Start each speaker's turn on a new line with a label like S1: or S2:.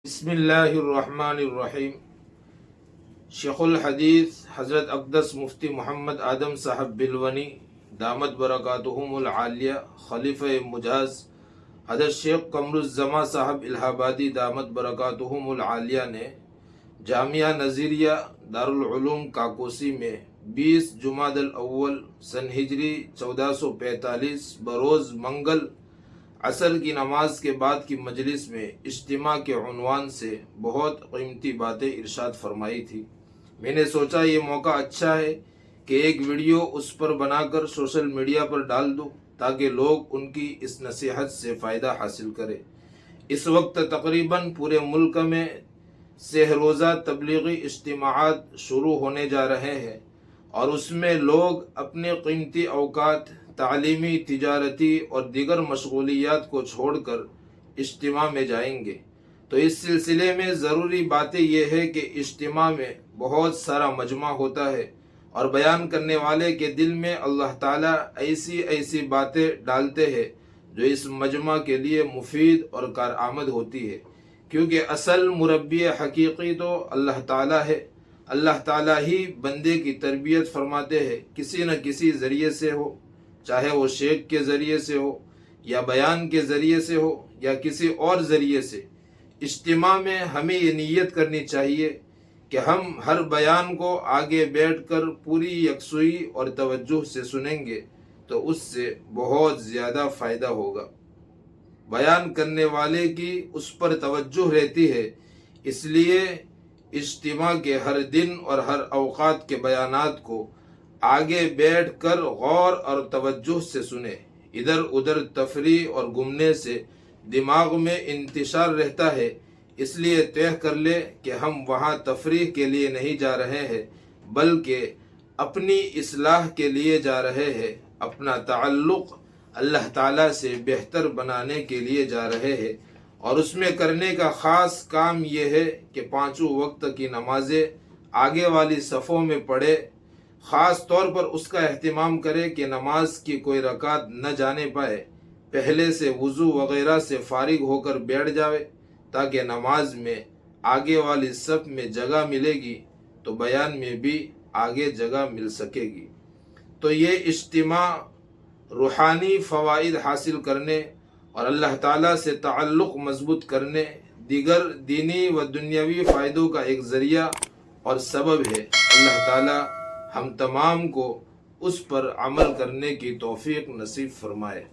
S1: بسم اللہ الرحمن الرحیم۔ شیخ الحدیث حضرت اقدس مفتی محمد آدم صاحب بلونی دامت برکاتہم العالیہ، خلیفہ مجاز حضرت شیخ قمر الزما صاحب الہ آبادی دامت برکاتہم العالیہ نے جامعہ نظیریہ دارالعلوم کاکوسی میں 20 جمادی الاول سن ہجری 1445 بروز منگل عصر کی نماز کے بعد کی مجلس میں اجتماع کے عنوان سے بہت قیمتی باتیں ارشاد فرمائی تھی۔ میں نے سوچا یہ موقع اچھا ہے کہ ایک ویڈیو اس پر بنا کر سوشل میڈیا پر ڈال دوں تاکہ لوگ ان کی اس نصیحت سے فائدہ حاصل کریں۔ اس وقت تقریباً پورے ملک میں 6 روزہ تبلیغی اجتماعات شروع ہونے جا رہے ہیں اور اس میں لوگ اپنے قیمتی اوقات تعلیمی، تجارتی اور دیگر مشغولیات کو چھوڑ کر اجتماع میں جائیں گے۔ تو اس سلسلے میں ضروری باتیں یہ ہے کہ اجتماع میں بہت سارا مجمع ہوتا ہے اور بیان کرنے والے کے دل میں اللہ تعالیٰ ایسی باتیں ڈالتے ہیں جو اس مجمع کے لیے مفید اور کارآمد ہوتی ہے، کیونکہ اصل مربی حقیقی تو اللہ تعالیٰ ہے۔ اللہ تعالیٰ ہی بندے کی تربیت فرماتے ہیں، کسی نہ کسی ذریعے سے ہو، چاہے وہ شیخ کے ذریعے سے ہو یا بیان کے ذریعے سے ہو یا کسی اور ذریعے سے۔ اجتماع میں ہمیں یہ نیت کرنی چاہیے کہ ہم ہر بیان کو آگے بیٹھ کر پوری یکسوئی اور توجہ سے سنیں گے تو اس سے بہت زیادہ فائدہ ہوگا۔ بیان کرنے والے کی اس پر توجہ رہتی ہے، اس لیے اجتماع کے ہر دن اور ہر اوقات کے بیانات کو آگے بیٹھ کر غور اور توجہ سے سنیں۔ ادھر ادھر تفریح اور گھومنے سے دماغ میں انتشار رہتا ہے، اس لیے طے کر لے کہ ہم وہاں تفریح کے لیے نہیں جا رہے ہیں بلکہ اپنی اصلاح کے لیے جا رہے ہیں، اپنا تعلق اللہ تعالیٰ سے بہتر بنانے کے لیے جا رہے ہیں، اور اس میں کرنے کا خاص کام یہ ہے کہ 5 وقت کی نمازیں آگے والی صفوں میں پڑھے۔ خاص طور پر اس کا اہتمام کرے کہ نماز کی کوئی رکعت نہ جانے پائے، پہلے سے وضو وغیرہ سے فارغ ہو کر بیٹھ جاوے تاکہ نماز میں آگے والی صف میں جگہ ملے گی تو بیان میں بھی آگے جگہ مل سکے گی۔ تو یہ اجتماع روحانی فوائد حاصل کرنے اور اللہ تعالیٰ سے تعلق مضبوط کرنے، دیگر دینی و دنیاوی فائدوں کا ایک ذریعہ اور سبب ہے۔ اللہ تعالیٰ ہم تمام کو اس پر عمل کرنے کی توفیق نصیب فرمائے۔